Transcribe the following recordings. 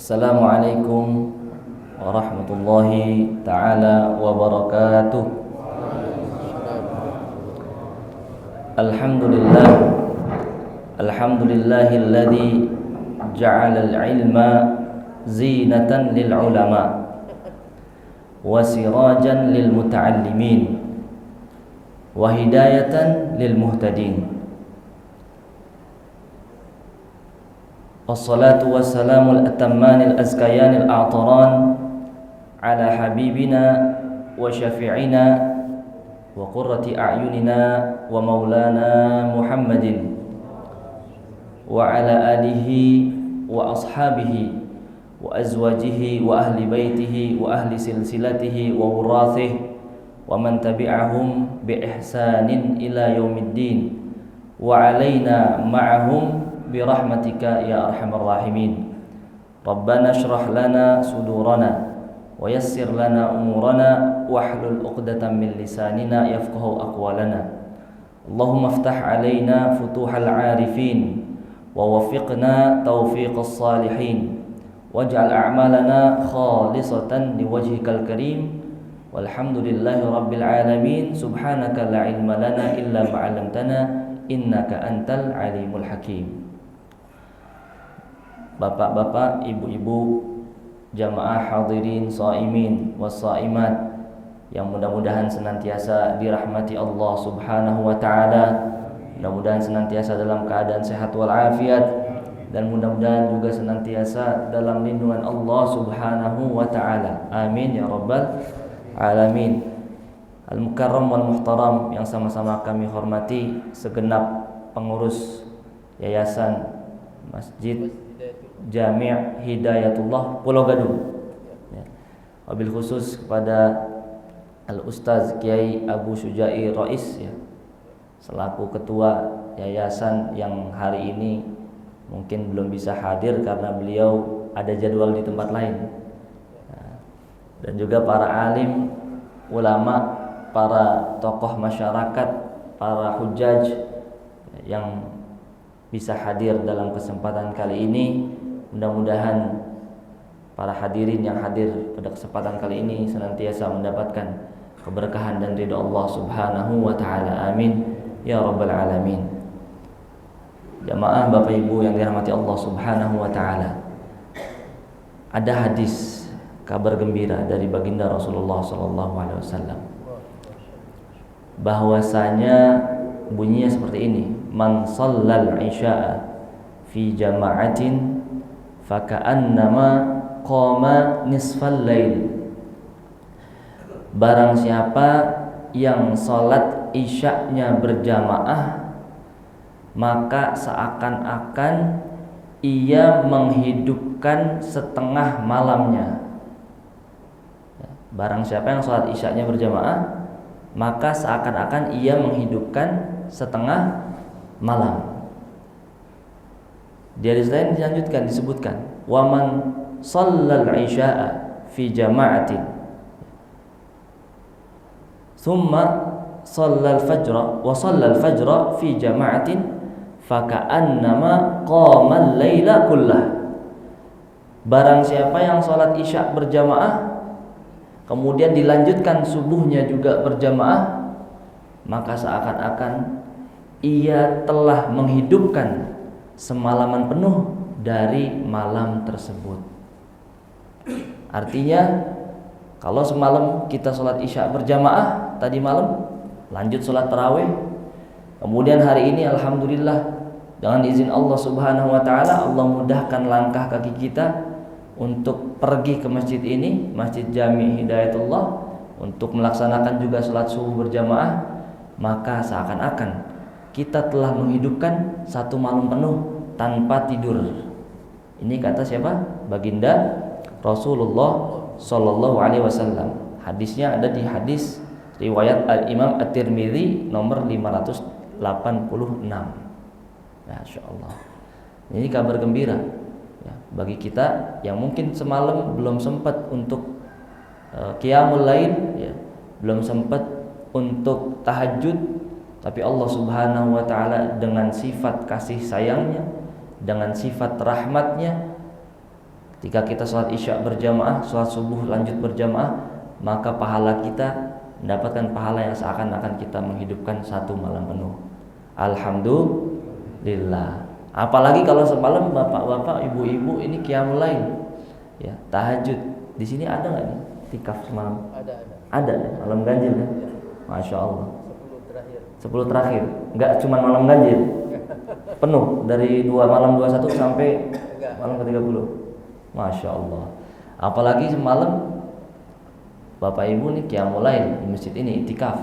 Assalamualaikum warahmatullahi ta'ala wabarakatuh. Alhamdulillah, alhamdulillahilladzi ja'ala al-ilma zinatan lil ulama wa sirajan lil muta'allimin wa hidayatan lil muhtadin. Wassalatu wassalamul atammanil azkayanil a'taran ala habibina wa syafi'ina wa qurrati a'yunina wa maulana Muhammadin wa ala alihi wa ashabihi wa azwajihi wa ahli baitihi wa ahli silsilatihi wa wurathihi wa man tabi'ahum bi ihsanin ila yaumiddin wa alaina ma'ahum birahmatika ya arhamar rahimin. Rabbana shrah lana sudurana wa yassir lana umurana wahlul 'uqdatam min lisanina yafqahu aqwalana. Allahumma iftah 'alaina futuhal 'arifin wa waffiqna taufiqas salihin waj'al a'malana khalisatan liwajhikal karim. Walhamdulillahi rabbil alamin. Subhanaka la ilma lana illa ma 'allamtana innaka antal alimul hakim. Bapak-bapak, ibu-ibu, jamaah hadirin shaimin wassaimat yang mudah-mudahan senantiasa dirahmati Allah Subhanahu wa taala, mudah-mudahan senantiasa dalam keadaan sehat wal afiat, dan mudah-mudahan juga senantiasa dalam lindungan Allah Subhanahu wa taala. Amin ya rabbal alamin. Al-mukarram wal muhtaram yang sama-sama kami hormati segenap pengurus Yayasan Masjid Jami' Hidayatullah Pulau Gadung, ya. Wabil khusus kepada Al-Ustaz Kiai Abu Syuja'i Rais, ya, selaku ketua yayasan yang hari ini mungkin belum bisa hadir karena beliau ada jadwal di tempat lain, ya. Dan juga para alim, ulama, para tokoh masyarakat, para hujjaj yang bisa hadir dalam kesempatan kali ini. Mudah-mudahan para hadirin yang hadir pada kesempatan kali ini senantiasa mendapatkan keberkahan dan ridha Allah Subhanahu wa taala. Amin ya rabbal alamin. Jamaah Bapak Ibu yang dirahmati Allah Subhanahu wa taala. Ada hadis kabar gembira dari baginda Rasulullah sallallahu alaihi wasallam bahwasanya bunyinya seperti ini: man shallal isya'a fi jama'atin faka'annama qama nisfal lail. Barang siapa yang salat isya'nya berjamaah, maka seakan-akan ia menghidupkan setengah malamnya. Barang siapa yang salat isya'nya berjamaah, maka seakan-akan ia menghidupkan setengah malam. Di hadis lain dilanjutkan, disebutkan waman shallal isya'a fi jama'atin thumma shallal fajra wa shallal fajra fi jama'atin faka'annama qama al-laila kullah. Barang siapa yang salat isya berjamaah kemudian dilanjutkan subuhnya juga berjamaah, maka seakan-akan ia telah menghidupkan semalaman penuh dari malam tersebut. Artinya kalau semalam kita sholat isya berjamaah, tadi malam lanjut sholat tarawih, kemudian hari ini alhamdulillah dengan izin Allah Subhanahu wa taala Allah mudahkan langkah kaki kita untuk pergi ke masjid ini, Masjid Jami' Hidayatullah, untuk melaksanakan juga sholat subuh berjamaah, maka seakan-akan kita telah menghidupkan satu malam penuh tanpa tidur. Ini kata siapa? Baginda Rasulullah Sallallahu Alaihi Wasallam. Hadisnya ada di hadis riwayat Al-Imam At-Tirmidzi nomor 586. Masya Allah. Ini kabar gembira, ya, bagi kita yang mungkin semalam belum sempat untuk qiyamul lail, ya, belum sempat untuk tahajud. Tapi Allah Subhanahu wa taala dengan sifat kasih sayangnya, dengan sifat rahmatnya, Ketika kita sholat isya berjamaah, sholat subuh lanjut berjamaah, maka pahala kita mendapatkan pahala yang seakan-akan kita menghidupkan satu malam penuh. Alhamdulillah. Apalagi kalau semalam bapak-bapak, ibu-ibu ini qiyamul lail, ya, tahajud. Di sini ada nggak nih tikaf semalam? Ada ya, malam ganjil kan? Ya. Masya Allah. 10 terakhir. Nggak cuma malam ganjil, penuh dari malam 21 sampai malam ke-30. Masya Allah. Apalagi semalam bapak ibu nih qiyamul lail di masjid ini itikaf.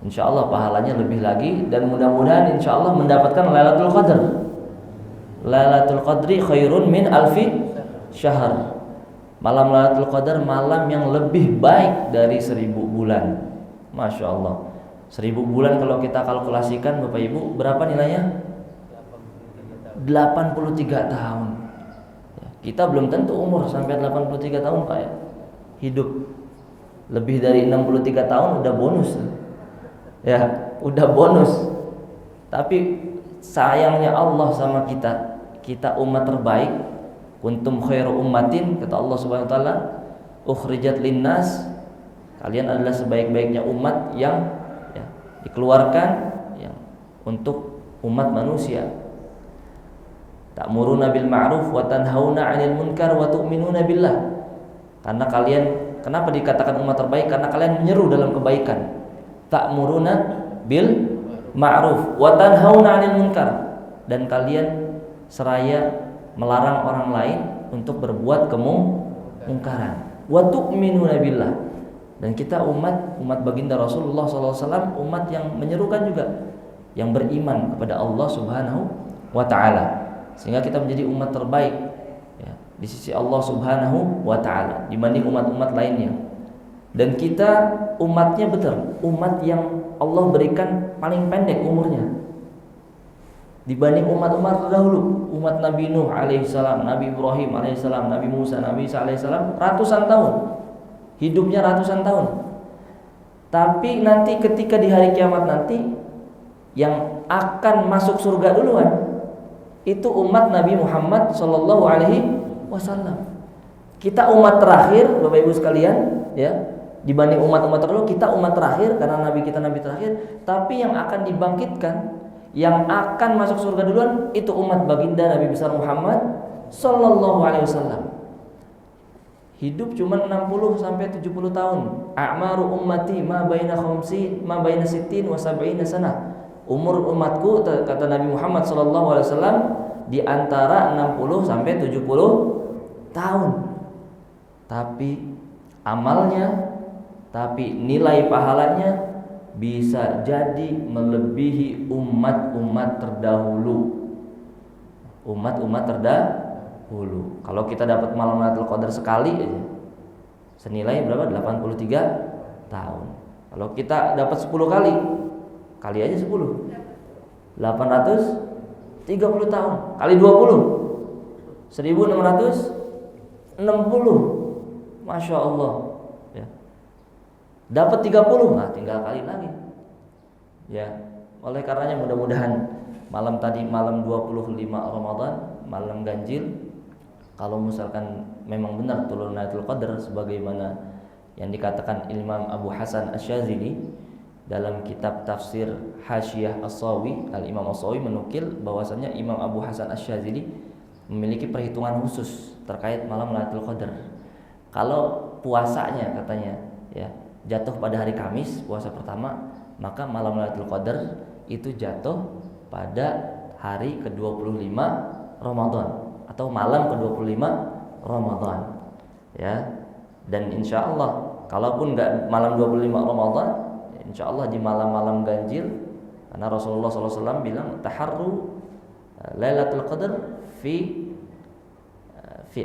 Insya Allah pahalanya lebih lagi, dan mudah-mudahan insya Allah mendapatkan Lailatul Qadar. Lailatul Qadri khairun min alfi syahr. Malam Lailatul Qadar malam yang lebih baik dari 1000 bulan. Masya Allah. 1000 bulan kalau kita kalkulasikan Bapak Ibu, berapa nilainya? 83 tahun. Kita belum tentu umur sampai 83 tahun Pak ya. Hidup lebih dari 63 tahun udah bonus. Ya, udah bonus. Tapi sayangnya Allah sama kita, kita umat terbaik. Kuntum khairu ummatin, kata Allah Subhanahu wa taala, ukhrijat linnas, kalian adalah sebaik-baiknya umat yang ya, dikeluarkan yang untuk umat manusia. Ta'muruna bil ma'ruf wa tanhauna 'anil munkar wa tu'minuna billah. Karena kalian, kenapa dikatakan umat terbaik? Karena kalian menyeru dalam kebaikan. Ta'muruna bil ma'ruf wa tanhauna 'anil munkar, dan kalian seraya melarang orang lain untuk berbuat kemungkaran. Wa tu'minuna billah, dan kita umat baginda Rasulullah SAW, umat yang menyerukan juga, yang beriman kepada Allah Subhanahu wa taala, sehingga kita menjadi umat terbaik ya, di sisi Allah Subhanahu wa taala dibanding umat-umat lainnya. Dan kita umatnya betul, umat yang Allah berikan paling pendek umurnya dibanding umat-umat terdahulu. Umat Nabi Nuh alaihissalam, Nabi Ibrahim alaihissalam, Nabi Musa, Nabi Isa alaihissalam ratusan tahun, hidupnya ratusan tahun. Tapi nanti ketika di hari kiamat nanti, yang akan masuk surga duluan itu umat Nabi Muhammad sallallahu alaihi wasallam. Kita umat terakhir Bapak Ibu sekalian ya, dibanding umat-umat terdahulu kita umat terakhir karena nabi kita nabi terakhir. Tapi yang akan dibangkitkan, yang akan masuk surga duluan itu umat baginda Nabi besar Muhammad sallallahu alaihi wasallam. Hidup cuma 60 sampai 70 tahun. A'maru ummati ma baina 60 ma baina 60 wa 70 sanah. Umur umatku, kata Nabi Muhammad sallallahu alaihi wasallam, di antara 60 sampai 70 tahun. Tapi amalnya, tapi nilai pahalanya bisa jadi melebihi umat-umat terdahulu. Umat-umat terdahulu. Kalau kita dapat malam Lailatul Qadar sekali aja, senilai berapa? 83 tahun. Kalau kita dapat 10 kali, kali aja 10, 830 tahun. Kali 20, 1660. Masya Allah ya. Dapat 30, nah tinggal kali lagi ya. Oleh karenanya mudah-mudahan malam tadi, malam 25 Ramadan, malam ganjil, kalau misalkan memang benar turun Lailatul Qadar sebagaimana yang dikatakan Imam Abu Hasan Asy-Syadzili dalam kitab tafsir Hasyiyah As-Sawi, Al-Imam As-Sawi menukil bahwasanya Imam Abu Hasan Asy-Syadzili memiliki perhitungan khusus terkait malam Lailatul Qadar. Kalau puasanya katanya ya jatuh pada hari Kamis, puasa pertama, maka malam Lailatul Qadar itu jatuh pada hari ke-25 Ramadan atau malam ke-25 Ramadan ya. Dan insya Allah kalaupun enggak malam 25 Ramadan, insya Allah di malam-malam ganjil, karena Rasulullah SAW bilang taharru Lailatul Qadar fi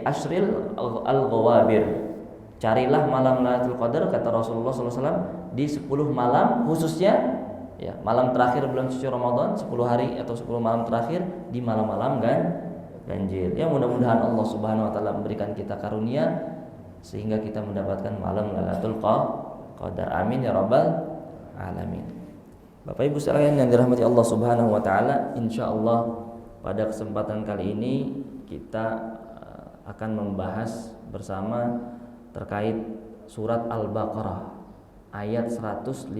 ashril al-ghawabir. Carilah malam Lailatul Qadar, kata Rasulullah SAW, di 10 malam khususnya ya, malam terakhir bulan suci Ramadan, 10 hari atau 10 malam terakhir di malam-malam ganjil. Ya mudah-mudahan Allah Subhanahu wa taala memberikan kita karunia sehingga kita mendapatkan malam Lailatul Qadar. Amin ya rabbal alamin. Bapak Ibu sekalian yang dirahmati Allah Subhanahu wa taala, insyaallah pada kesempatan kali ini kita akan membahas bersama terkait surat Al-Baqarah ayat 153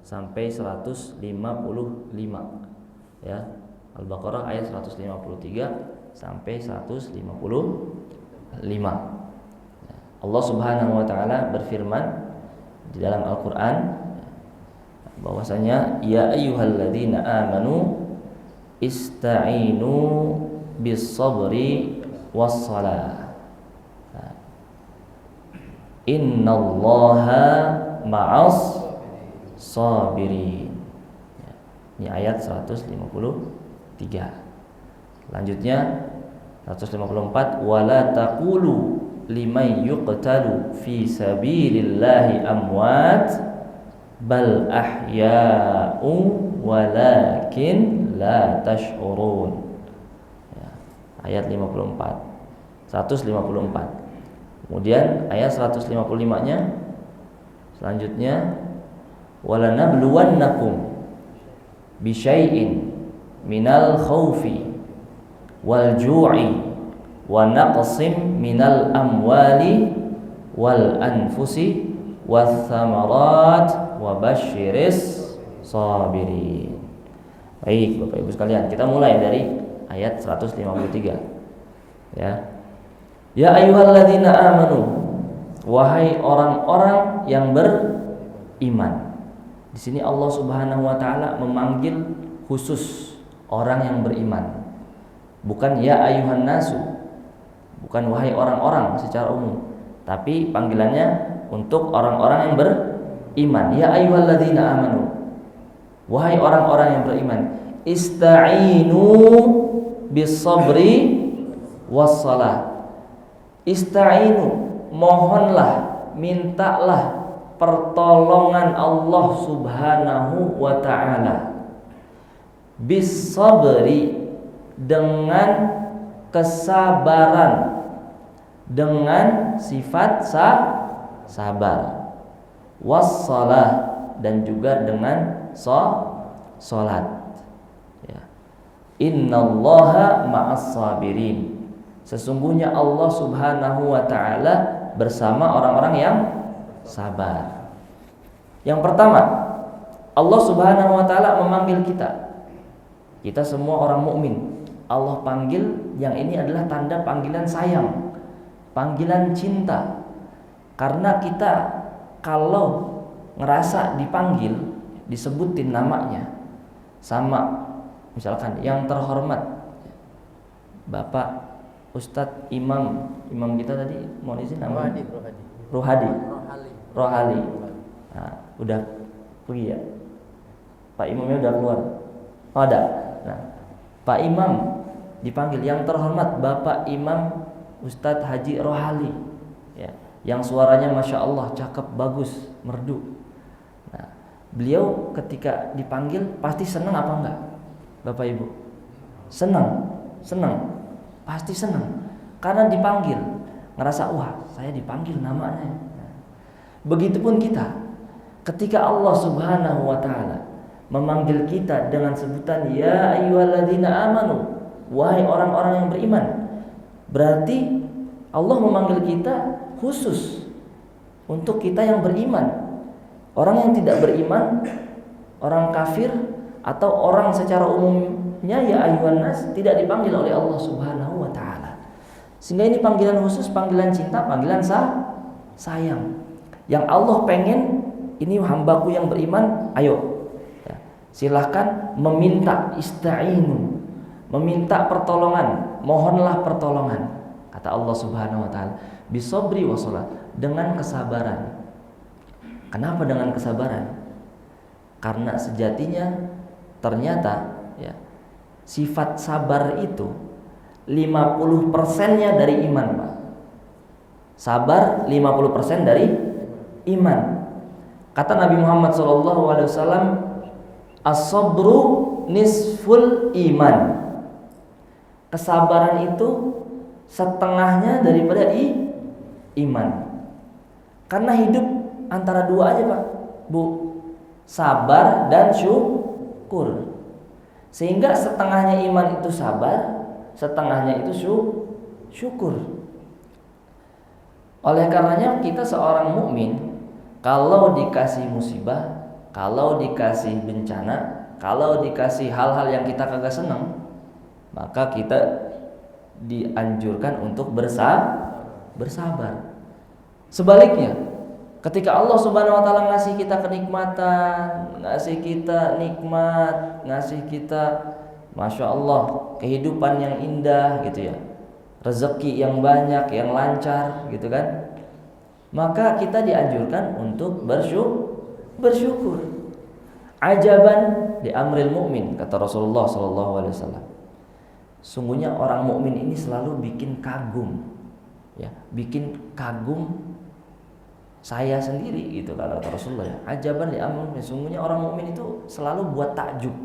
sampai 155 ya. Al-Baqarah ayat 153 sampai 155. Allah Subhanahu wa taala berfirman di dalam Al-Qur'an bahwasanya ya ayyuhalladzina amanu ista'inu bis-sabri was-salah. Innallaha ma'as sabirin. Ini ayat 153. Selanjutnya 154 wala taqulu liman yuqtalu fi sabilillahi amwat bal ahya'u walakin la tash'urun. Ya, ayat 54 154. Kemudian ayat 155-nya selanjutnya walanabluwannakum bisyai'in minal khaufi wal ju'i wa naqsim minal amwali wal anfusi wath thamarat wa basyiris sabirin. Baik Bapak Ibu sekalian, kita mulai dari ayat 153 ya. Ya ayyuhalladzina amanu, wahai orang-orang yang beriman. Di sini Allah Subhanahu wa taala memanggil khusus orang yang beriman. Bukan ya ayyuhan nasu. Bukan wahai orang-orang secara umum, tapi panggilannya untuk orang-orang yang beriman. Ya ayyuhalladzina amanu, wahai orang-orang yang beriman, ista'inu bis-sabri was-salah. Ista'inu, mohonlah, mintalah pertolongan Allah Subhanahu wa ta'ala bis-sabri, dengan kesabaran, dengan sifat sabar, was-salah, dan juga dengan salat ya. Innallaha ma'as sabirin, sesungguhnya Allah Subhanahu wa ta'ala bersama orang-orang yang sabar. Yang pertama, Allah Subhanahu wa ta'ala memanggil kita semua orang mukmin. Allah panggil, yang ini adalah tanda panggilan sayang, panggilan cinta. Karena kita kalau ngerasa dipanggil, disebutin namanya, sama misalkan yang terhormat Bapak Ustadz Imam kita tadi, mohon izin namanya Rohali. Nah, udah pergi ya? Pak Imamnya udah keluar? Oh ada. Nah, Pak Imam dipanggil, yang terhormat Bapak Imam Ustadz Haji Rohali ya, yang suaranya Masya Allah cakep, bagus, merdu. Nah, beliau ketika dipanggil pasti senang apa enggak Bapak Ibu? Senang, pasti senang karena dipanggil, ngerasa wah saya dipanggil namanya. Begitupun kita, ketika Allah Subhanahu wa ta'ala memanggil kita dengan sebutan ya ayyuhalladzina amanu, wahai orang-orang yang beriman, berarti Allah memanggil kita khusus untuk kita yang beriman. Orang yang tidak beriman, orang kafir, atau orang secara umumnya ya ayyuhan nas, tidak dipanggil oleh Allah Subhanahu wa ta'ala. Sehingga ini panggilan khusus, panggilan cinta, panggilan sayang. Yang Allah pengen, ini hambaku yang beriman, ayo silahkan meminta, ista'inu, meminta pertolongan, mohonlah pertolongan. Kata Allah Subhanahu wa ta'ala, bisabri wassalah, dengan kesabaran. Kenapa dengan kesabaran? Karena sejatinya ternyata ya, sifat sabar itu 50%-nya dari iman, Pak. Sabar 50% dari iman. Kata Nabi Muhammad SAW, as-sabru nisful iman. Kesabaran itu setengahnya daripada iman. Karena hidup antara dua aja Pak, Bu, sabar dan syukur. Sehingga setengahnya iman itu sabar, setengahnya itu syukur. Oleh karenanya kita seorang mukmin kalau dikasih musibah, kalau dikasih bencana, kalau dikasih hal-hal yang kita kagak senang, maka kita dianjurkan untuk bersabar. Sebaliknya, ketika Allah Subhanahu wa taala ngasih kita kenikmatan, ngasih kita nikmat, ngasih kita Masya Allah kehidupan yang indah gitu ya, rezeki yang banyak, yang lancar gitu kan, maka kita dianjurkan untuk bersyukur. Ajaban di amril mu'min, kata Rasulullah SAW. Sungguhnya orang mukmin ini selalu bikin kagum, ya, bikin kagum saya sendiri gitu kata Rasulullah ya. Ajaban di amril mu'min, sungguhnya orang mukmin itu selalu buat takjub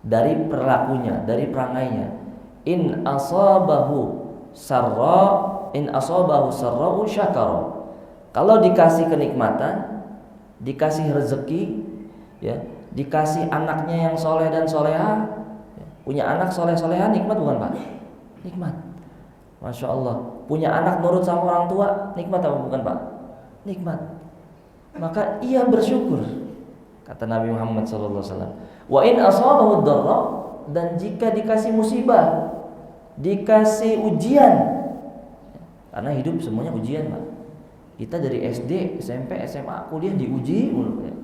dari perilakunya, dari perangainya. In asabahu sarra'u syakara. Kalau dikasih kenikmatan, dikasih rezeki, ya, dikasih anaknya yang soleh dan soleha, ya, punya anak soleh-soleha nikmat bukan Pak? Nikmat. Masya Allah. Punya anak nurut sama orang tua nikmat apa bukan Pak? Nikmat. Maka ia bersyukur. Kata Nabi Muhammad SAW. Wa in asabahu dharra, dan jika dikasih musibah, dikasih ujian, karena hidup semuanya ujian Pak. Kita dari SD, SMP, SMA, kuliah diuji mulu ya.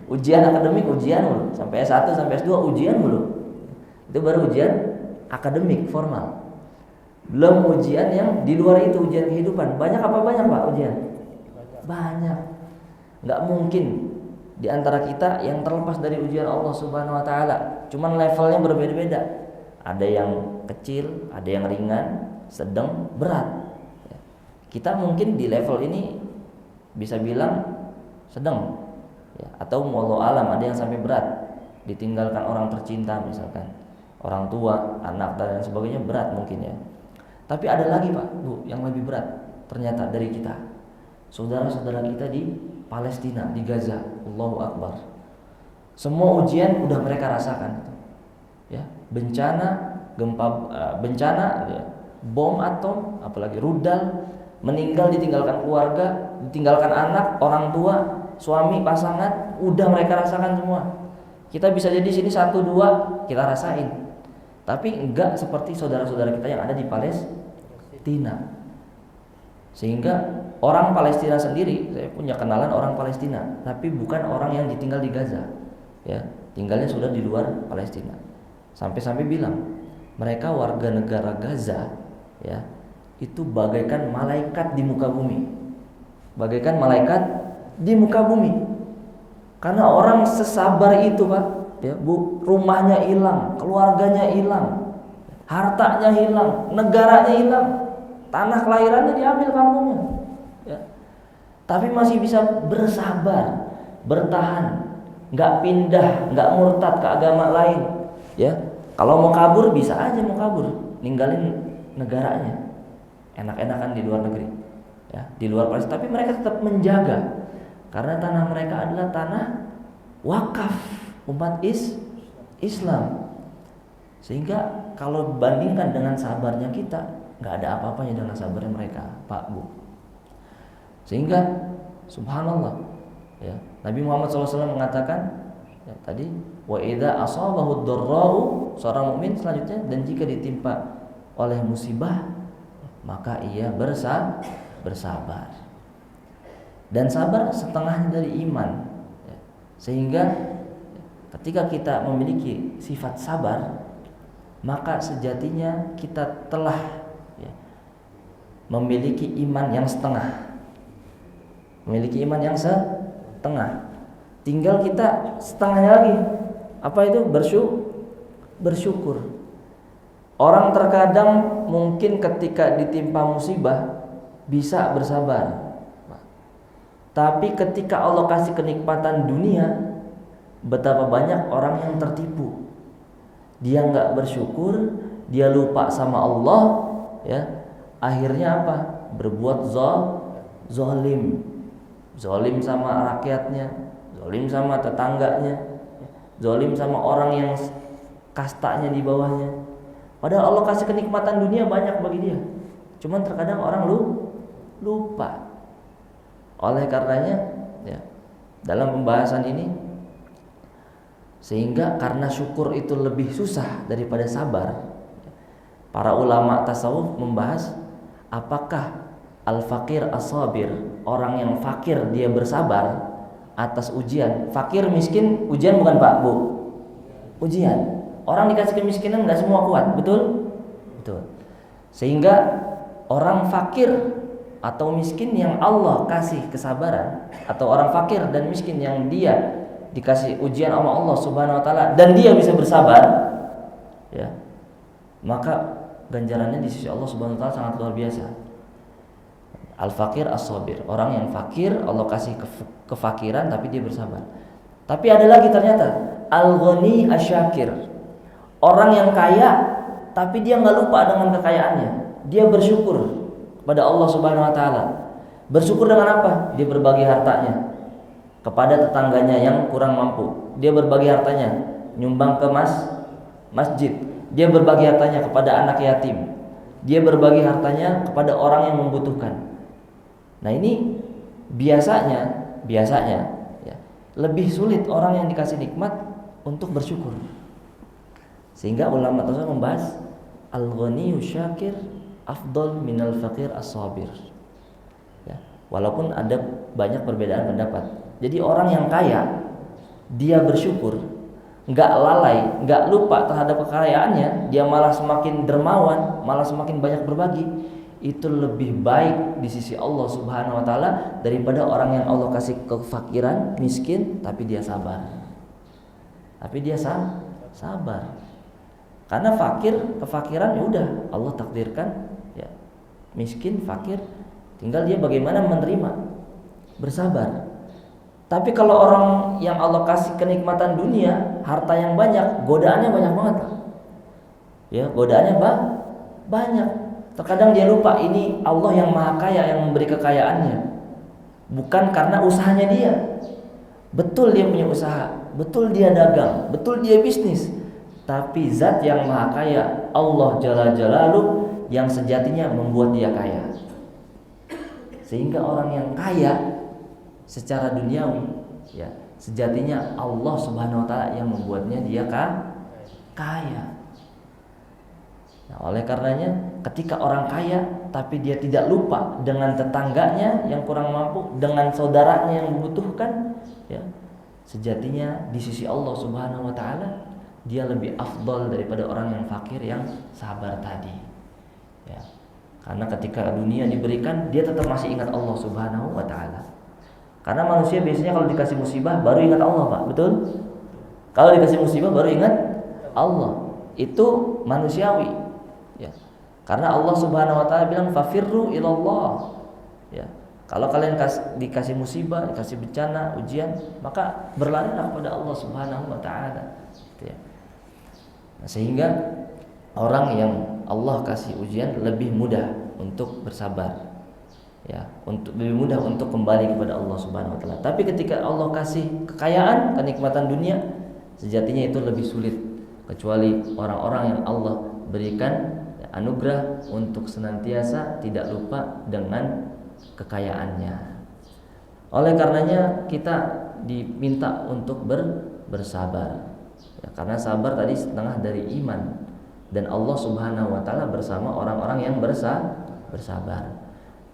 Ujian akademik, ujian mulu. Sampai S1 sampai S2 ujian mulu. Itu baru ujian akademik formal. Belum ujian yang di luar itu, ujian kehidupan. Banyak apa banyak Pak ujian? Banyak. Enggak mungkin di antara kita yang terlepas dari ujian Allah Subhanahu wa taala. Cuman levelnya berbeda-beda. Ada yang kecil, ada yang ringan, sedang, berat. Kita mungkin di level ini bisa bilang sedang, ya, atau wallahu alam ada yang sampai berat, ditinggalkan orang tercinta misalkan, orang tua, anak dan sebagainya, berat mungkin ya. Tapi ada lagi Pak, Bu, yang lebih berat ternyata dari kita. Saudara-saudara kita di Palestina, di Gaza, Allahu Akbar. Semua ujian udah mereka rasakan. Ya, bencana, gempa, bencana, ya, bom atom, apalagi rudal, meninggal, ditinggalkan keluarga, ditinggalkan anak, orang tua, suami, pasangan, udah mereka rasakan semua. Kita bisa jadi sini 1, 2 kita rasain. Tapi enggak seperti saudara-saudara kita yang ada di Palestina. Sehingga orang Palestina sendiri, saya punya kenalan orang Palestina, tapi bukan orang yang ditinggal di Gaza. Ya, tinggalnya sudah di luar Palestina. Sampai-sampai bilang, mereka warga negara Gaza, ya, itu bagaikan malaikat di muka bumi. Bagaikan malaikat di muka bumi. Karena orang sesabar itu Pak, ya Bu, rumahnya hilang, keluarganya hilang, hartanya hilang, negaranya hilang, tanah kelahirannya diambil kampungnya, ya. Tapi masih bisa bersabar, bertahan, nggak pindah, nggak murtad ke agama lain, ya. Kalau mau kabur bisa aja mau kabur, ninggalin negaranya, enak-enakan di luar negeri, ya, di luar Palestina. Tapi mereka tetap menjaga, karena tanah mereka adalah tanah wakaf umat Islam. Sehingga kalau bandingkan dengan sabarnya kita, nggak ada apa-apanya dengan sabarnya mereka, Pak Bu. Sehingga subhanallah, ya, Nabi Muhammad SAW mengatakan, ya, tadi, wa idza asabahu dharra'u, seorang mukmin selanjutnya, dan jika ditimpa oleh musibah, maka ia bersabar. Dan sabar setengahnya dari iman, ya. Sehingga ketika kita memiliki sifat sabar, maka sejatinya kita telah, ya, memiliki iman yang setengah. Memiliki iman yang setengah. Tinggal kita setengahnya lagi. Apa itu? Bersyukur. Orang terkadang mungkin ketika ditimpa musibah bisa bersabar. Tapi ketika Allah kasih kenikmatan dunia, betapa banyak orang yang tertipu. Dia nggak bersyukur, dia lupa sama Allah, ya. Akhirnya apa? Berbuat zalim. Zalim sama rakyatnya, zalim sama tetangganya, zalim sama orang yang kastanya di bawahnya. Padahal Allah kasih kenikmatan dunia banyak bagi dia. Cuman terkadang orang lupa. Oleh karenanya ya, dalam pembahasan ini, sehingga karena syukur itu lebih susah daripada sabar, para ulama tasawuf membahas apakah al-faqir as-sabir, orang yang fakir dia bersabar atas ujian. Fakir miskin ujian bukan Pak Bu? Ujian. Orang dikasih kemiskinan nggak semua kuat, betul? Betul. Sehingga orang fakir atau miskin yang Allah kasih kesabaran, atau orang fakir dan miskin yang dia dikasih ujian sama Allah Subhanahu wa taala dan dia bisa bersabar, ya, maka ganjarannya di sisi Allah Subhanahu wa taala sangat luar biasa. Al-faqir as-sabir, orang yang fakir Allah kasih kefakiran tapi dia bersabar. Tapi ada lagi ternyata al-ghani asyakir, orang yang kaya tapi dia nggak lupa dengan kekayaannya, dia bersyukur kepada Allah Subhanahu wa taala. Bersyukur dengan apa? Dia berbagi hartanya kepada tetangganya yang kurang mampu. Dia berbagi hartanya nyumbang ke masjid. Dia berbagi hartanya kepada anak yatim. Dia berbagi hartanya kepada orang yang membutuhkan. Nah, ini biasanya ya, lebih sulit orang yang dikasih nikmat untuk bersyukur. Sehingga ulama tersebut membahas al-ghaniyyu syakir afdal minal faqir as-sabir. Ya, walaupun ada banyak perbedaan pendapat. Jadi orang yang kaya dia bersyukur, nggak lalai, nggak lupa terhadap kekayaannya, dia malah semakin dermawan, malah semakin banyak berbagi. Itu lebih baik di sisi Allah Subhanahu wa taala daripada orang yang Allah kasih kefakiran, miskin tapi dia sabar. Tapi dia sabar. Karena kefakiran ya udah Allah takdirkan, ya. Miskin, fakir, tinggal dia bagaimana menerima, bersabar. Tapi kalau orang yang Allah kasih kenikmatan dunia, harta yang banyak, godaannya banyak banget. Ya, godaannya banyak. Terkadang dia lupa ini Allah yang Maha Kaya yang memberi kekayaannya. Bukan karena usahanya dia. Betul dia punya usaha, betul dia dagang, betul dia bisnis. Tapi zat yang Maha Kaya, Allah Jalla Jalaluhu, yang sejatinya membuat dia kaya. Sehingga orang yang kaya secara duniawi, ya, sejatinya Allah Subhanahu wa taala yang membuatnya dia kaya. Nah, oleh karenanya ketika orang kaya tapi dia tidak lupa dengan tetangganya yang kurang mampu, dengan saudaranya yang membutuhkan, ya, sejatinya di sisi Allah Subhanahu wa taala dia lebih afdal daripada orang yang fakir yang sabar tadi. Ya. Karena ketika dunia diberikan, dia tetap masih ingat Allah Subhanahu wa taala. Karena manusia biasanya kalau dikasih musibah baru ingat Allah, Pak. Betul? Kalau dikasih musibah baru ingat Allah. Itu manusiawi. Ya. Karena Allah Subhanahu wa taala bilang fafirru ilallah. Ya. Kalau kalian dikasih musibah, dikasih bencana, ujian, maka berlarilah kepada Allah Subhanahu wa taala. Gitu ya. Nah, sehingga orang yang Allah kasih ujian lebih mudah untuk bersabar. Ya, untuk lebih mudah untuk kembali kepada Allah Subhanahu wa taala. Tapi ketika Allah kasih kekayaan, kenikmatan dunia, sejatinya itu lebih sulit kecuali orang-orang yang Allah berikan anugerah untuk senantiasa tidak lupa dengan kekayaannya. Oleh karenanya kita diminta untuk bersabar. Ya, karena sabar tadi setengah dari iman, dan Allah Subhanahu wa taala bersama orang-orang yang bersabar.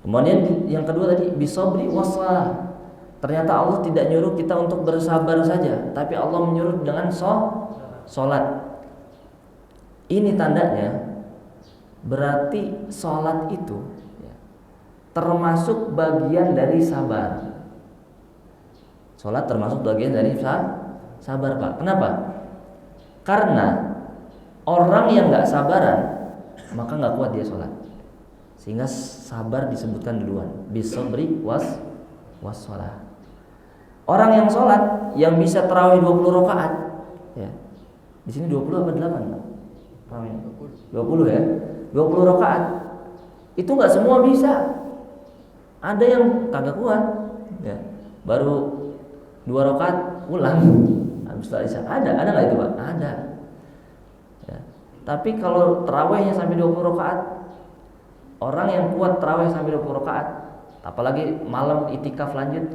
Kemudian yang kedua tadi bisabri wassalah. Ternyata Allah tidak nyuruh kita untuk bersabar saja, tapi Allah menyuruh dengan sholat. Ini tandanya berarti sholat itu, ya, termasuk bagian dari sabar. Sholat termasuk bagian dari sabar, Pak. Kenapa? Karena orang yang nggak sabaran maka nggak kuat dia sholat. Sehingga sabar disebutkan duluan. Bisabri wassalah. Orang yang sholat yang bisa tarawih 20 rakaat, ya. Di sini 20 apa 8? 20 ya. 20 rakaat. Itu nggak semua bisa. Ada yang kagak kuat, ya. Baru 2 rakaat pulang. Habis itu ada nggak itu, Pak? Ada. Ya. Tapi kalau tarawihnya sampai 20 rakaat, Orang yang kuat tarawih sampai 20 rakaat, apalagi malam itikaf lanjut,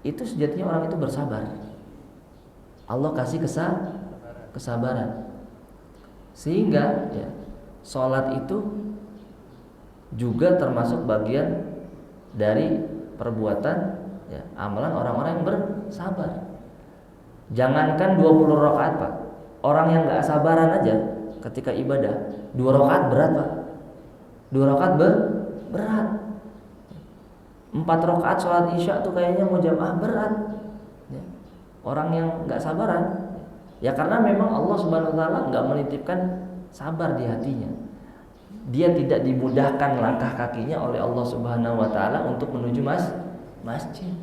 itu sejatinya orang itu bersabar. Allah kasih kesabaran. Sehingga ya, sholat itu juga termasuk bagian dari perbuatan ya, amalan orang-orang yang bersabar. Jangankan 20 rakaat Pak, orang yang gak sabaran aja ketika ibadah 2 rakaat berat Pak. 2 rakaat berat. 4 rakaat sholat isya tuh kayaknya mau jamaah berat ya. Orang yang gak sabaran ya, karena memang Allah Subhanahu wa ta'ala gak menitipkan sabar di hatinya. Dia tidak dimudahkan langkah kakinya oleh Allah Subhanahu wa ta'ala untuk menuju masjid.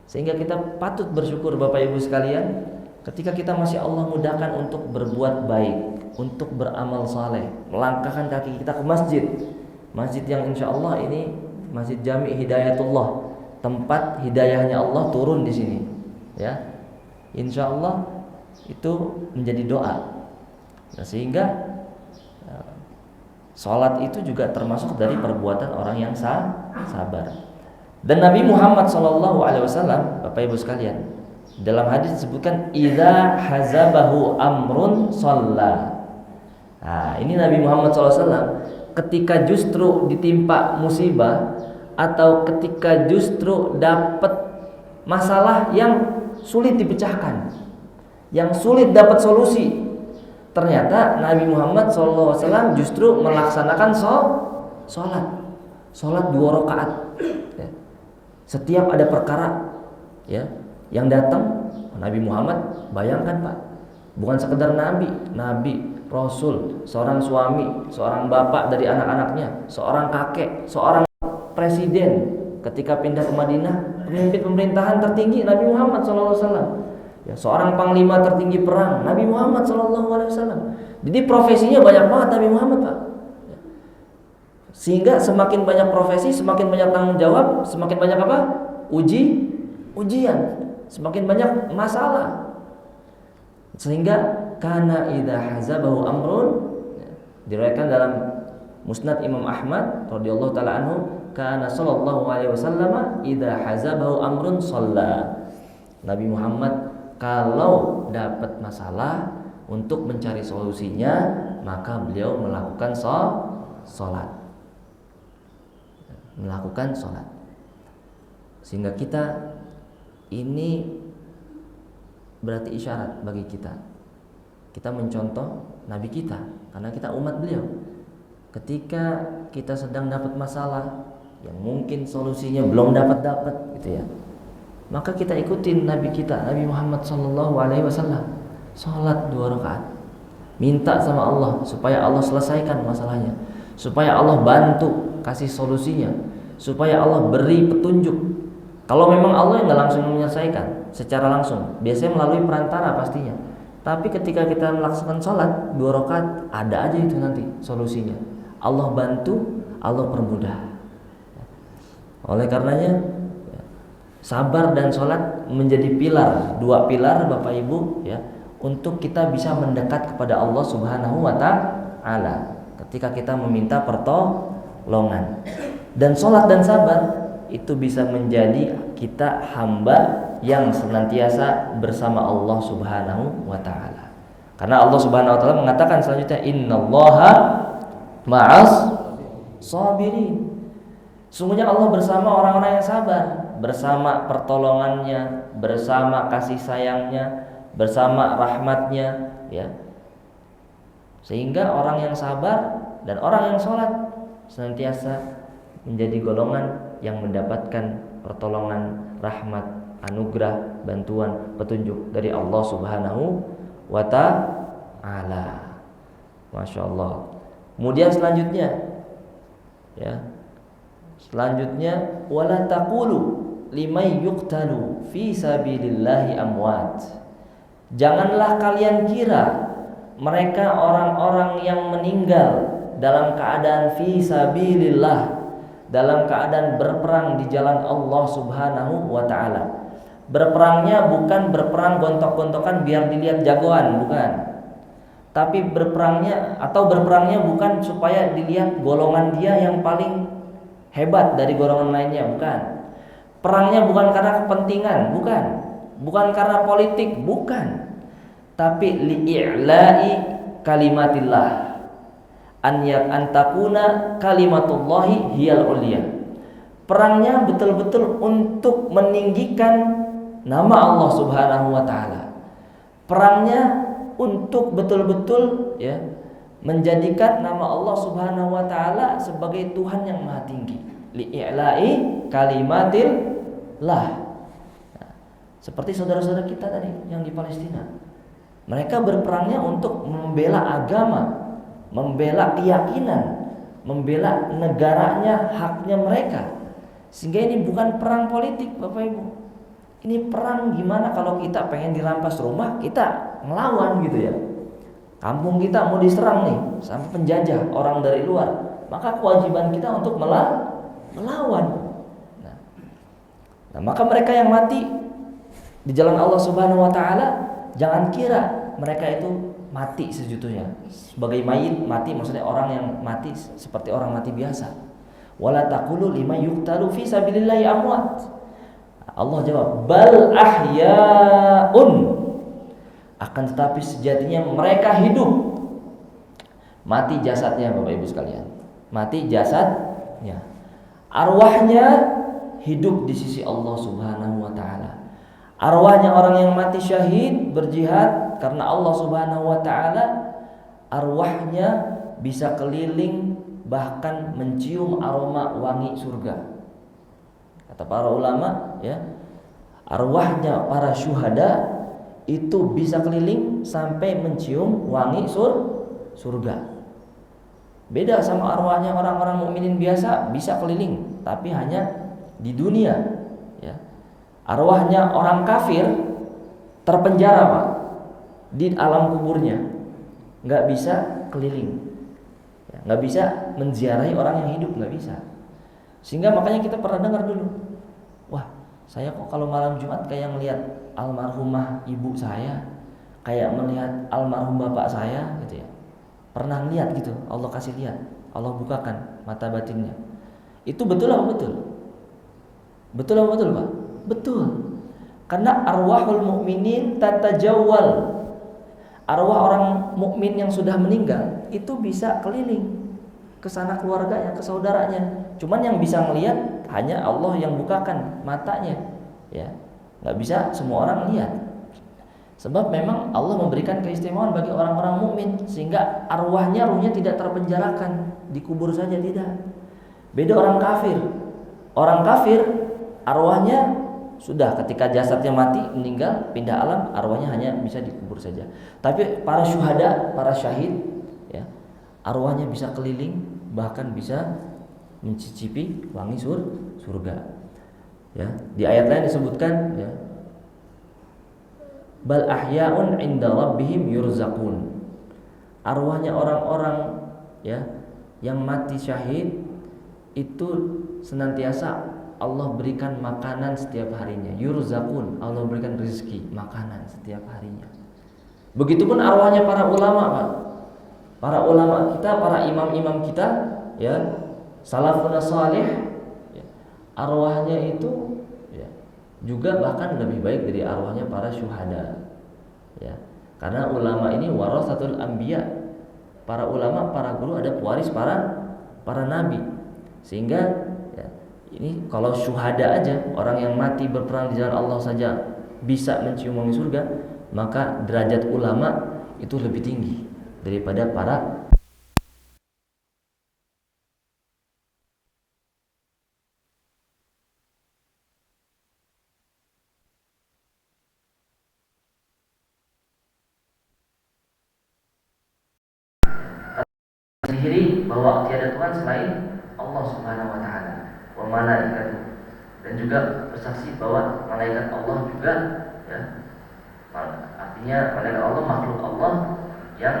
Sehingga kita patut bersyukur Bapak Ibu sekalian, ketika kita masih Allah mudahkan untuk berbuat baik, untuk beramal saleh, melangkahkan kaki kita ke masjid. Masjid yang insya Allah ini Masjid Jami' Hidayatullah, tempat hidayahnya Allah turun di sini. Ya, insya Allah itu menjadi doa. Nah, sehingga sholat itu juga termasuk dari perbuatan orang yang sabar. Dan Nabi Muhammad SAW, Bapak Ibu sekalian, dalam hadis disebutkan idza hazabahu amrun shalla. Nah, ini Nabi Muhammad SAW ketika justru ditimpa musibah atau ketika justru dapat masalah yang sulit dipecahkan, yang sulit dapat solusi, ternyata Nabi Muhammad SAW justru melaksanakan sholat 2 rakaat. Ya. Setiap ada perkara ya yang datang, Nabi Muhammad, bayangkan Pak, bukan sekedar Nabi, Rasul, seorang suami, seorang bapak dari anak-anaknya, seorang kakek, seorang presiden ketika pindah ke Madinah, pemimpin pemerintahan tertinggi Nabi Muhammad SAW. Ya, seorang panglima tertinggi perang Nabi Muhammad SAW. Jadi profesinya banyak banget Nabi Muhammad Pak. Sehingga semakin banyak profesi, semakin banyak tanggung jawab, semakin banyak apa? Ujian, semakin banyak masalah. Sehingga kana idza hazabahu amrun, diriwayatkan dalam Musnad Imam Ahmad radhiyallahu taala anhu, kana sallallahu alaihi wasallam idza hazabahu amrun shalla. Nabi Muhammad kalau dapat masalah untuk mencari solusinya, maka beliau melakukan sholat. Sehingga kita ini berarti isyarat bagi kita. Kita mencontoh Nabi kita, karena kita umat beliau. Ketika kita sedang dapat masalah yang mungkin solusinya belum dapat gitu ya, maka kita ikutin Nabi kita, Nabi Muhammad SAW. Sholat 2 rakaat, minta sama Allah supaya Allah selesaikan masalahnya, supaya Allah bantu kasih solusinya, supaya Allah beri petunjuk. Kalau memang Allah yang nggak langsung menyelesaikan secara langsung, biasanya melalui perantara pastinya. Tapi ketika kita melaksanakan sholat 2 rakaat, ada aja itu nanti solusinya. Allah bantu, Allah permudah. Oleh karenanya, sabar dan sholat menjadi pilar, 2 pilar Bapak Ibu ya, untuk kita bisa mendekat kepada Allah Subhanahu wa ta'ala ketika kita meminta pertolongan. Dan sholat dan sabar itu bisa menjadi kita hamba yang senantiasa bersama Allah Subhanahu wa ta'ala. Karena Allah Subhanahu wa ta'ala mengatakan selanjutnya, innallaha ma'as sabirin. Sungguhnya Allah bersama orang-orang yang sabar, bersama pertolongannya, bersama kasih sayangnya, bersama rahmatnya ya. Sehingga orang yang sabar dan orang yang sholat senantiasa menjadi golongan yang mendapatkan pertolongan, rahmat, anugerah, bantuan, petunjuk dari Allah Subhanahu wa ta'ala. Masya Allah. Kemudian selanjutnya ya, wala taqulu liman yuqtalu fi sabilillahi amwat. Janganlah kalian kira mereka orang-orang yang meninggal dalam keadaan fi sabilillah, dalam keadaan berperang di jalan Allah Subhanahu wa ta'ala. Berperangnya bukan berperang gontok-gontokan biar dilihat jagoan, bukan. tapi berperangnya bukan supaya dilihat golongan dia yang paling hebat dari golongan lainnya, bukan. Perangnya bukan karena kepentingan, bukan karena politik, bukan. Tapi li'i'la'i kalimatillah, an takuna kalimatullahi hiyal ulya. Perangnya betul-betul untuk meninggikan nama Allah Subhanahu wa taala. Perangnya untuk betul-betul menjadikan nama Allah Subhanahu wa taala sebagai Tuhan yang Maha Tinggi. Li'i'la'i kalimatillah. Nah, seperti saudara-saudara kita tadi yang di Palestina. Mereka berperangnya untuk membela agama, membela keyakinan, membela negaranya, haknya mereka. Sehingga ini bukan perang politik, Bapak Ibu. Ini perang gimana kalau kita pengen dirampas rumah, kita ngelawan gitu ya. Kampung kita mau diserang nih sama penjajah, orang dari luar, maka kewajiban kita untuk melawan. Nah, maka mereka yang mati di jalan Allah Subhanahu wa taala, jangan kira mereka itu mati sejujurnya sebagai mayit. Mati maksudnya orang yang mati seperti orang mati biasa. Wala taqulu lima yuqtalu fi sabilillahi amwat. Allah jawab, bal ahyaun. Akan tetapi sejatinya mereka hidup. Mati jasadnya, Bapak Ibu sekalian. Mati jasadnya. Arwahnya hidup di sisi Allah Subhanahu wa taala. Arwahnya orang yang mati syahid berjihad karena Allah Subhanahu wa taala, arwahnya bisa keliling bahkan mencium aroma wangi surga. Kata para ulama arwahnya para syuhada itu bisa keliling sampai mencium wangi surga. Beda sama arwahnya orang-orang mukminin biasa, bisa keliling tapi hanya di dunia ya. Arwahnya orang kafir terpenjara, Pak, di alam kuburnya, nggak bisa keliling, nggak bisa menziarahi orang yang hidup, nggak bisa. Sehingga makanya kita pernah dengar dulu, wah saya kok kalau malam Jumat kayak melihat almarhumah ibu saya, kayak melihat almarhum bapak saya gitu ya. Pernah lihat gitu, Allah kasih lihat, Allah bukakan mata batinnya. Itu betul apa betul? Betul apa betul, Pak? Betul. Karena arwahul mukminin tatajawwal. Arwah orang mukmin yang sudah meninggal itu bisa keliling ke sana keluarganya, ke saudaranya. Cuman yang bisa melihat hanya Allah yang bukakan matanya, ya. Enggak bisa semua orang lihat. Sebab memang Allah memberikan keistimewaan bagi orang-orang mukmin sehingga arwahnya, ruhnya tidak terpenjarakan, dikubur saja, tidak. Beda orang kafir. Orang kafir arwahnya sudah ketika jasadnya mati, meninggal, pindah alam, arwahnya hanya bisa dikubur saja. Tapi para syuhada, para syahid ya, arwahnya bisa keliling, bahkan bisa mencicipi wangi surga. Ya, di ayat lain disebutkan ya, bal ahya'un 'inda rabbihim yurzaqun. Arwahnya orang-orang ya yang mati syahid itu senantiasa Allah berikan makanan setiap harinya. Yurzaqun, Allah berikan rezeki, makanan setiap harinya. Begitupun arwahnya para ulama, Pak. Para ulama kita, para imam-imam kita ya, salafun salih ya, arwahnya itu ya, juga bahkan lebih baik dari arwahnya para syuhada. Ya. Karena ulama ini warasatul anbiya. Para ulama, para guru ada pewaris para nabi. Sehingga ini kalau syuhada aja, orang yang mati berperang di jalan Allah saja bisa mencium wangi surga, maka derajat ulama itu lebih tinggi daripada para sendiri bahwa tiada Tuhan selain Allah Subhanahu wa taala. Wa malaikatu, dan juga bersaksi bahwa malaikat Allah juga ya, artinya malaikat Allah makhluk Allah yang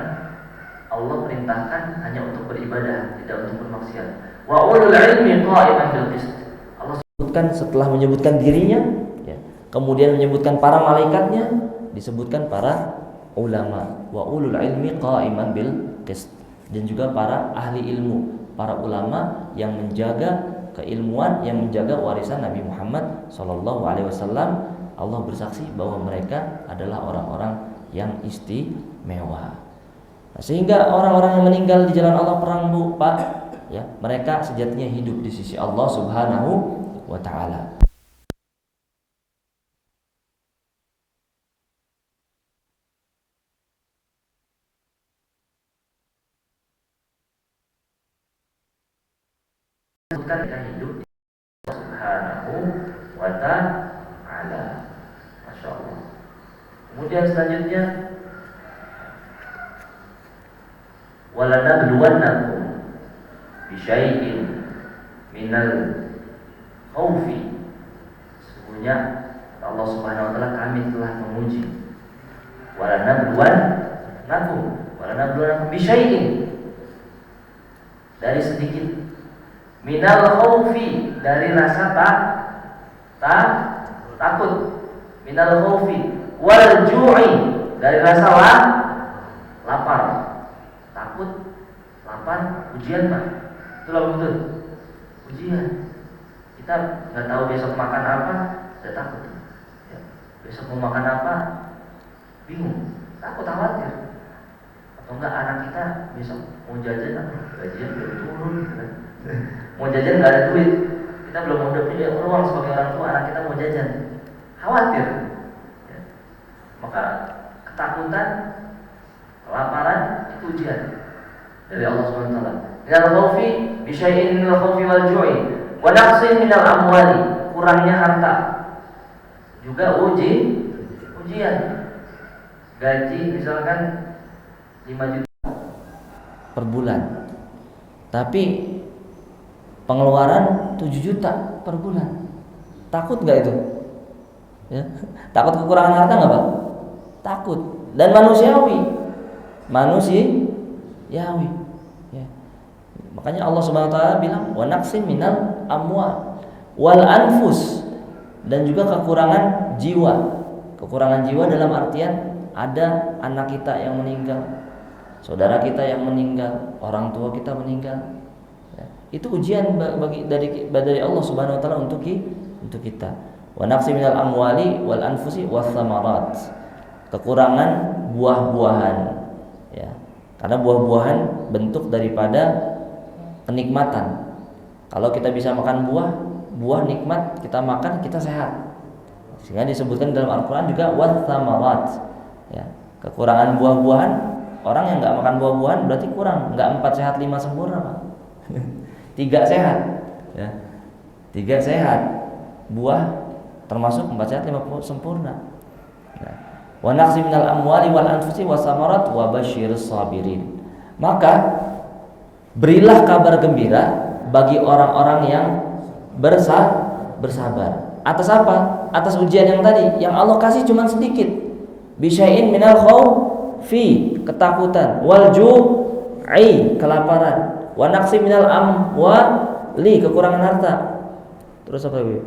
Allah perintahkan hanya untuk beribadah, tidak untuk bermaksiat. Wa ulul ilmi qa'iman bil qist. Allah sebutkan setelah menyebutkan dirinya ya, kemudian menyebutkan para malaikatnya, disebutkan para ulama wa ulul ilmi qa'iman bil qist, dan juga para ahli ilmu, para ulama yang menjaga keilmuan, yang menjaga warisan Nabi Muhammad sallallahu alaihi wasallam. Allah bersaksi bahwa mereka adalah orang-orang yang istimewa. Nah, sehingga orang-orang yang meninggal di jalan Allah perang, Bu, Pak, ya, mereka sejatinya hidup di sisi Allah Subhanahu wa taala. Bukan dengan hidup di Allah Subhanahu wa taala. Masya Allah. Kemudian selanjutnya, walanabluwannakum bisyai'in minal khawfi. Sesungguhnya Allah Subhanahu wa taala, kami telah menguji. Walanabluwannakum bisyai'in, dari sedikit, minal khawfi, dari rasa takut, minal khawfi, wal ju'i, dari rasa lapar. Takut, lapar, ujian, Pak. Itulah betul. Ujian. Kita nggak tahu besok makan apa, sudah takut. Ya. Besok mau makan apa, bingung, takut, khawatir. Atau enggak anak kita besok mau jajan apa? Gajian belum turun, kan? Mau jajan nggak ada duit. Kita belum ada punya uang sebagai orang tua, anak kita mau jajan, khawatir. Ya. Maka ketakutan, kelaparan itu ujian dari Allah Subhanahu wa taala. Minal khaufi bi syai'in minal khaufi wal ju'i wa naqsin minal amwali, kurangnya harta juga ujian. Gaji misalkan 5 juta per bulan, tapi pengeluaran 7 juta per bulan. Takut nggak itu? Ya. Takut kekurangan harta nggak, Pak? Takut. Dan manusiawi. Ya. Makanya Allah Subhanahu wa taala bilang wa naqsin minal amwal wal anfus, dan juga kekurangan jiwa. Kekurangan jiwa dalam artian ada anak kita yang meninggal, saudara kita yang meninggal, orang tua kita meninggal. Ya. Itu ujian dari Allah Subhanahu wa taala untuk kita. Wa naqsin minal amwali wal anfusi was samarat. Kekurangan buah-buahan. Ya. Karena buah-buahan bentuk daripada kenikmatan. Kalau kita bisa makan buah nikmat, kita makan, kita sehat. Sehingga disebutkan dalam Al-Quran juga wathamarat. Ya, kekurangan buah-buahan, orang yang nggak makan buah-buahan berarti kurang, nggak 4 sehat 5 sempurna, Pak. 3 sehat, ya. 3 sehat, buah termasuk 4 sehat 5 sempurna. Nah, wa naqsi minal amwali wal anfusi wasamarat wa basyirus sabirin. Maka berilah kabar gembira bagi orang-orang yang bersabar. Atas apa? Atas ujian yang tadi, yang Allah kasih cuma sedikit. Bisyai'in minal khawfi, ketakutan, wal ju'i, kelaparan, wa naqsi minal amwali, kekurangan harta. Terus apa lagi?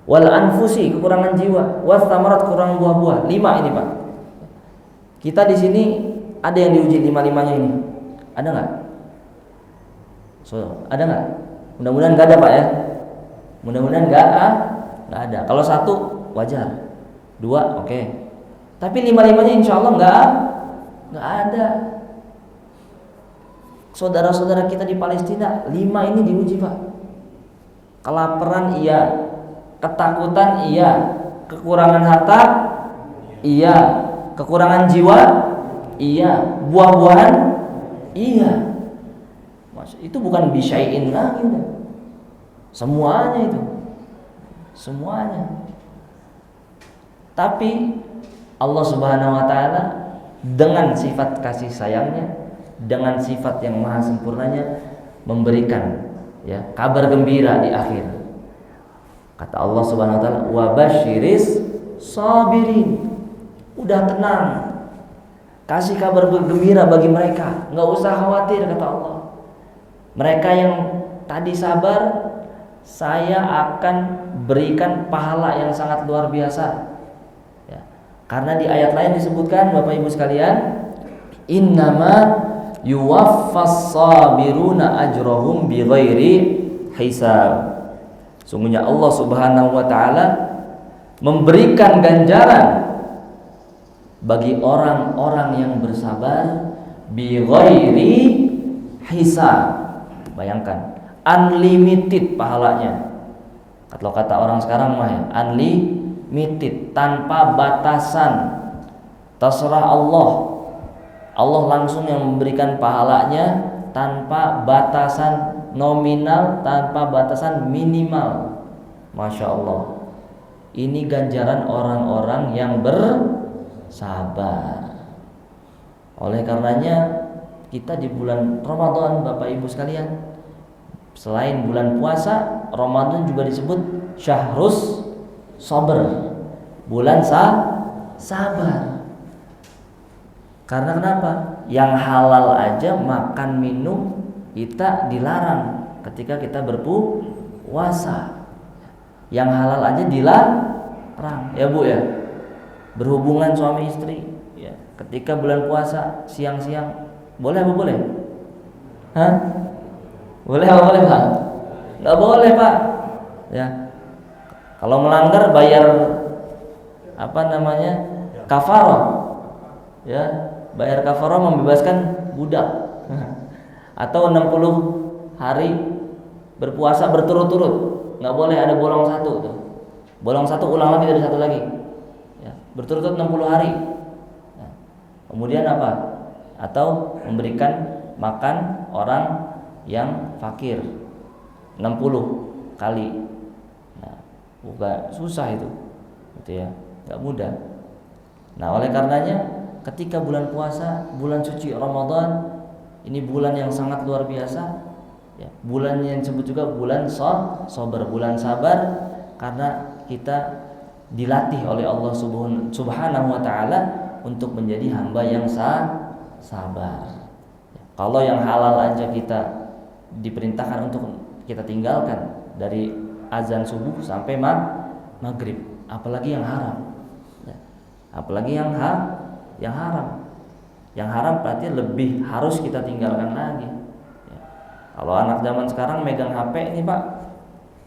Wal anfusi, kekurangan jiwa, was samarat, kekurangan buah-buah. 5 ini, Pak. Kita di sini ada yang diuji 5-5-nya ini. Ada nggak? Ada nggak? Mudah-mudahan nggak ada, Pak, ya. Mudah-mudahan nggak ada. Kalau 1 wajar, 2 oke. Tapi 5-5-nya insya Allah nggak ada. Saudara-saudara kita di Palestina 5 ini diuji, Pak. Kelaparan iya, ketakutan iya, kekurangan harta iya, kekurangan jiwa iya, buah-buahan iya. Itu bukan bisyai'in lagi, semuanya itu, semuanya. Tapi Allah Subhanahu wa taala dengan sifat kasih sayangnya, dengan sifat yang maha sempurnanya, memberikan, ya, kabar gembira di akhir. Kata Allah Subhanahu wa taala, wa basyiris sabirin. Udah tenang, kasih kabar gembira bagi mereka, nggak usah khawatir, kata Allah. Mereka yang tadi sabar, saya akan berikan pahala yang sangat luar biasa. Ya. Karena di ayat lain disebutkan, Bapak Ibu sekalian, innama yuwaffas sabiruna ajrahum bighairi hisab. Sungguhnya Allah Subhanahu wa taala memberikan ganjaran bagi orang-orang yang bersabar bighairi hisab. Bayangkan, unlimited pahalanya. Kalau kata orang sekarang mah ya, unlimited, tanpa batasan. Terserah Allah. Allah langsung yang memberikan pahalanya tanpa batasan nominal, tanpa batasan minimal. Masya Allah. Ini ganjaran orang-orang yang bersabar. Oleh karenanya kita di bulan Ramadan, Bapak Ibu sekalian, selain bulan puasa, Ramadan juga disebut syahrus sabr, bulan sabar. Karena kenapa? Yang halal aja makan minum kita dilarang ketika kita berpuasa. Yang halal aja dilarang, ya Bu ya. Berhubungan suami istri, ya. Ketika bulan puasa siang-siang boleh apa boleh? Hah? Boleh apa boleh Pak? Nggak boleh Pak. Ya. Kalau melanggar bayar kafarah. Ya, bayar kafarah membebaskan budak. Atau 60 hari berpuasa berturut-turut. Nggak boleh ada bolong satu tuh. Bolong satu ulang lagi dari satu lagi. Ya, berturut-turut 60 hari. Ya. Kemudian apa? Atau memberikan makan orang yang fakir 60 kali. Nah, bukan susah itu. Gitu ya. Enggak mudah. Nah, oleh karenanya ketika bulan puasa, bulan suci Ramadan, ini bulan yang sangat luar biasa. Ya, bulan yang disebut juga bulan sabar, bulan sabar, karena kita dilatih oleh Allah Subhanahu wa taala untuk menjadi hamba yang sabar. Ya, kalau yang halal aja kita diperintahkan untuk kita tinggalkan dari azan subuh sampai maghrib, apalagi yang haram. Ya, apalagi yang haram. Yang haram berarti lebih harus kita tinggalkan lagi. Ya. Kalau anak zaman sekarang megang HP ini Pak,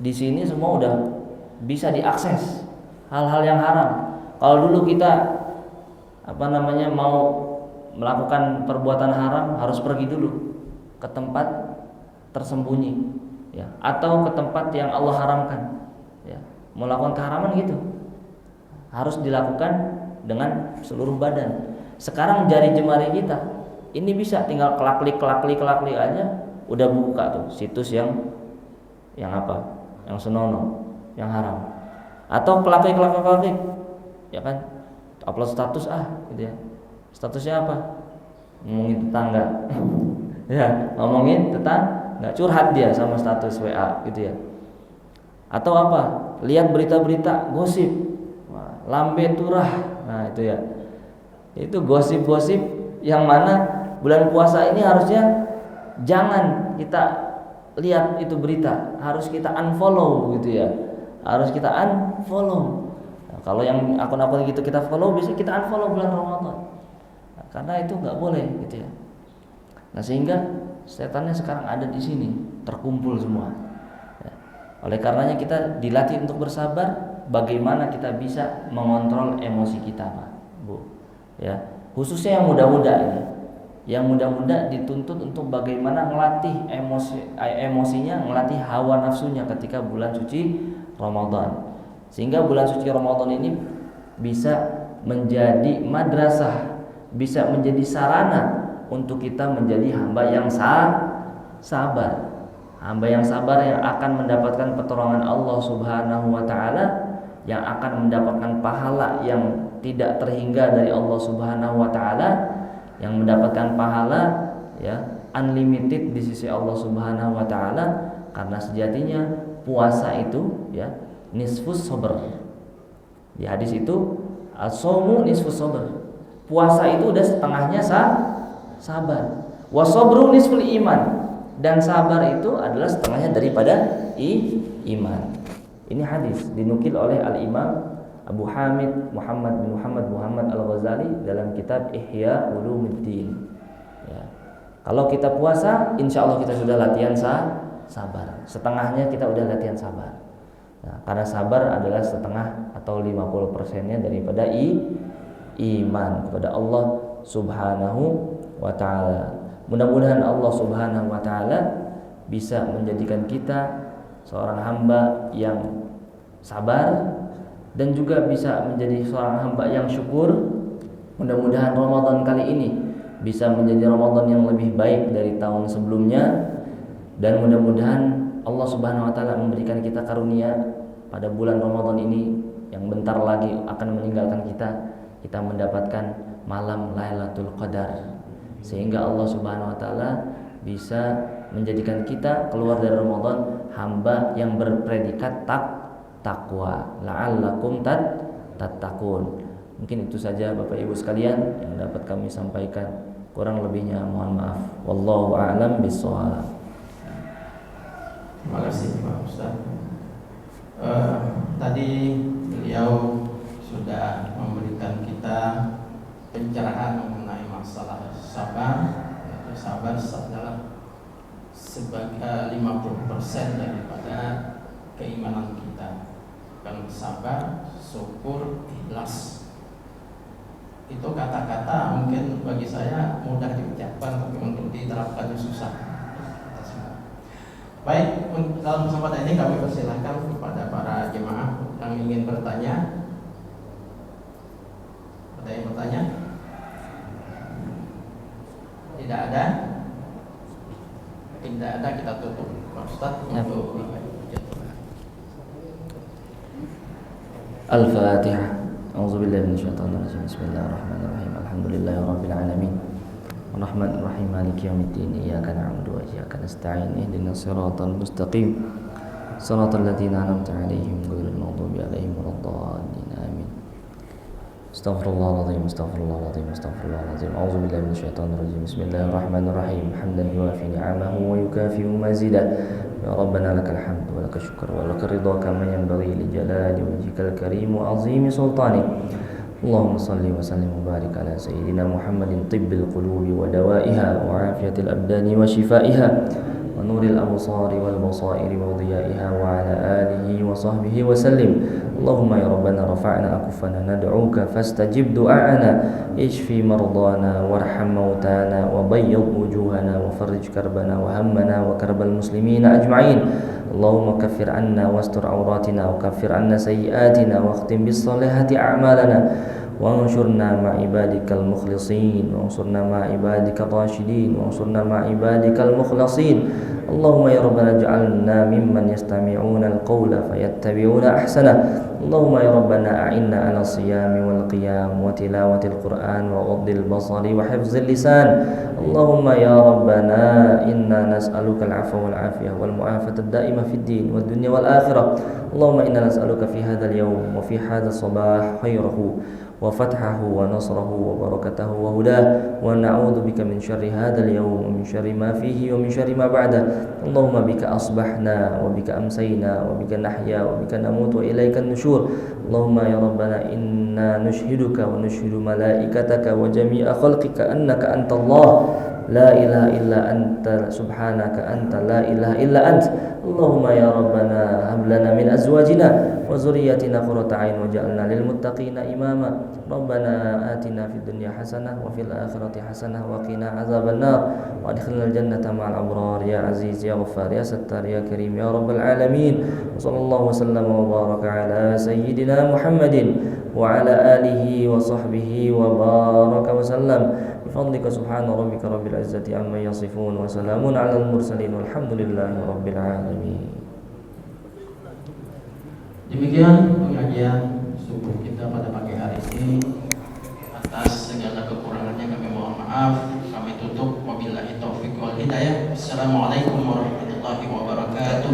di sini semua udah bisa diakses hal-hal yang haram. Kalau dulu kita mau melakukan perbuatan haram harus pergi dulu ke tempat tersembunyi, ya, atau ke tempat yang Allah haramkan. Ya. Melakukan keharaman gitu harus dilakukan dengan seluruh badan. Sekarang jari jemari kita ini bisa tinggal klik aja udah buka tuh situs yang senonoh, yang haram. Atau klik, ya kan, upload status gitu ya. Statusnya apa? Ngomongin tetangga. Ya, ngomongin tetangga, curhat dia sama status WA gitu ya. Atau apa? Lihat berita-berita gosip. Lambe turah. Nah, itu ya. Itu gosip-gosip yang mana bulan puasa ini harusnya jangan kita lihat itu berita, harus kita unfollow gitu ya. Harus kita unfollow. Nah, kalau yang akun-akun gitu kita follow, bisa kita unfollow bulan Ramadan. Nah, karena itu nggak boleh gitu ya. Nah, sehingga setannya sekarang ada di sini, terkumpul semua. Ya. Oleh karenanya kita dilatih untuk bersabar. Bagaimana kita bisa mengontrol emosi kita, Pak, Bu? Ya, khususnya yang muda-muda ini. Yang muda-muda dituntut untuk bagaimana melatih emosinya, melatih hawa nafsunya ketika bulan suci Ramadan. Sehingga bulan suci Ramadan ini bisa menjadi madrasah, bisa menjadi sarana untuk kita menjadi hamba yang sabar. Hamba yang sabar yang akan mendapatkan pertolongan Allah Subhanahu wa taala, yang akan mendapatkan pahala yang tidak terhingga dari Allah Subhanahu wa taala, yang mendapatkan pahala ya unlimited di sisi Allah Subhanahu wa taala, karena sejatinya puasa itu ya nisfus sabr. Di hadis itu as-shaumu nisfus sabr. Puasa itu udah setengahnya sabar. Wa sabru nisful iman. Dan sabar itu adalah setengahnya daripada iman. Ini hadis dinukil oleh Al-Imam Abu Hamid Muhammad bin Muhammad Al-Ghazali dalam kitab Ihya Ulumuddin. Ya. Kalau kita puasa, insya Allah kita sudah latihan sabar. Setengahnya kita udah latihan sabar. Nah, karena sabar adalah setengah atau 50%-nya daripada iman kepada Allah Subhanahu wa ta'ala. Mudah-mudahan Allah Subhanahu wa ta'ala bisa menjadikan kita seorang hamba yang sabar dan juga bisa menjadi seorang hamba yang syukur. Mudah-mudahan Ramadan kali ini bisa menjadi Ramadan yang lebih baik dari tahun sebelumnya, dan mudah-mudahan Allah Subhanahu wa ta'ala memberikan kita karunia pada bulan Ramadan ini yang bentar lagi akan meninggalkan kita mendapatkan malam Lailatul Qadar, sehingga Allah Subhanahu wa ta'ala bisa menjadikan kita keluar dari Ramadan hamba yang berpredikat takwa, la'allakum tattaqun. Mungkin itu saja Bapak Ibu sekalian yang dapat kami sampaikan. Kurang lebihnya mohon maaf. Wallahu a'lam bishawab. Terima kasih Pak Ustaz. Tadi beliau sudah memberikan kita pencerahan mengenai masalah sabar. Yaitu sabar adalah sebagai 50% daripada keimanan kita. Dan sabar, syukur, ikhlas. Itu kata-kata mungkin bagi saya mudah diucapkan, tapi untuk diterapkannya susah. Baik, dalam kesempatan ini kami persilahkan kepada para jemaah yang ingin bertanya. Ada yang bertanya? Tidak ada? Tidak ada, kita tutup Pak Ustaz untuk Al-Fatihah. A'udzubillahi minasyaitonir rajim. Bismillahirrahmanirrahim. Alhamdulillahirabbil alamin. Arrahmanirrahim. Maliki yaumiddin. Iyyaka na'budu wa iyyaka nasta'in. Ihdinas siratal mustaqim. Shiratal ladzina an'amta 'alaihim ghairil maghdubi 'alaihim waladdallin. Amin. Astaghfirullahaladzim, astaghfirullahaladzim, astaghfirullahaladzim. A'udzubillahi minasyaitonir rajim. Bismillahirrahmanirrahim. Hamdan yuwafi ni'amahu wa yukafi'u mazidah. Ya Rabbana lakal hamd wa lakal syukr wa lakal ridha kama yanbaghi li jalali wajhikal karim wa 'azimi sultanik. Allahumma salli wa sallim wa barik ala sayyidina Muhammadin tibbil qulubi wa dawaiha wa afiyatil abdani wa shifaiha wa nuril absari wal basairi wa dhiyaiha wa ala alihi wa sahbihi wa sallim. Allahumma ya Rabbana rafa'na akufana nad'uka fastajib du'ana ishfi mardana warham mautana wa bayyid wujuhana wa farrij karbana wa hammana wa karbal muslimina ajma'in. Allahumma kaffir anna wastur awratina wa kaffir anna sayyiatina wa akhtim bis salihati a'malana wa ansurna ma ibadikal mukhlisin wa ansurna ma ibadikal rashidin wa ansurna ma ibadikal mukhlasin. Allahumma ya Rabbana ja'alna mimman yastami'una al-qawla fayattabi'una ahsana. Allahumma ya Rabbana a'inna ala siyami wal qiyam wa tilawati al-Qur'an wa ghaddil basari wa hifzil lisan. Allahumma ya Rabbana inna nas'aluka al-'afwa wal 'afiyah wal mu'afata ad-da'ima fid din wad dunya wal akhirah. Allahumma inna nas'aluka fi hadzal yawm wa fi hadzal sabah khairahu wa fathahu wa nasrahu wa barakatahu wa hudah wa na'udzu bika min syarri hadzal yawm wa min syarri ma fihi wa min syarri ma ba'da. Allahumma bika asbahna wa bika amsayna wa bika nahya wa bika namutu wa ilaika nusyur. Allahumma ya Rabbana inna nushhiduka wa nushhidu malaikataka wa jami'a khalqika annaka antallah la ilaha illa anta subhanaka anta la ilaha illa ant. Allahumma ya Rabbana hab lana min azwajina wa zurriyyatina qurrata a'yun waj'alna lil muttaqina imama. Rabbana atina fid dunya hasanah wa fil akhirati hasanah wa qina azabannar wa adkhilnal jannata ma'al abrar ya aziz ya ghaffar ya sattar ya karim ya rabbal alamin. Sallallahu wasallam wa baraka ala sayyidina Muhammadin wa ala alihi wa sahbihi wa baraka wa sallam. Bifadlika subhana rabbika rabbil izzati amma yasifun wa salamun alal mursalin walhamdulillahi rabbil alamin. Demikian pengajian subuh kita pada pagi hari ini. Atas segala kekurangannya kami mohon maaf. Kami tutup wabillahi taufiq wal hidayah. Assalamualaikum warahmatullahi wabarakatuh.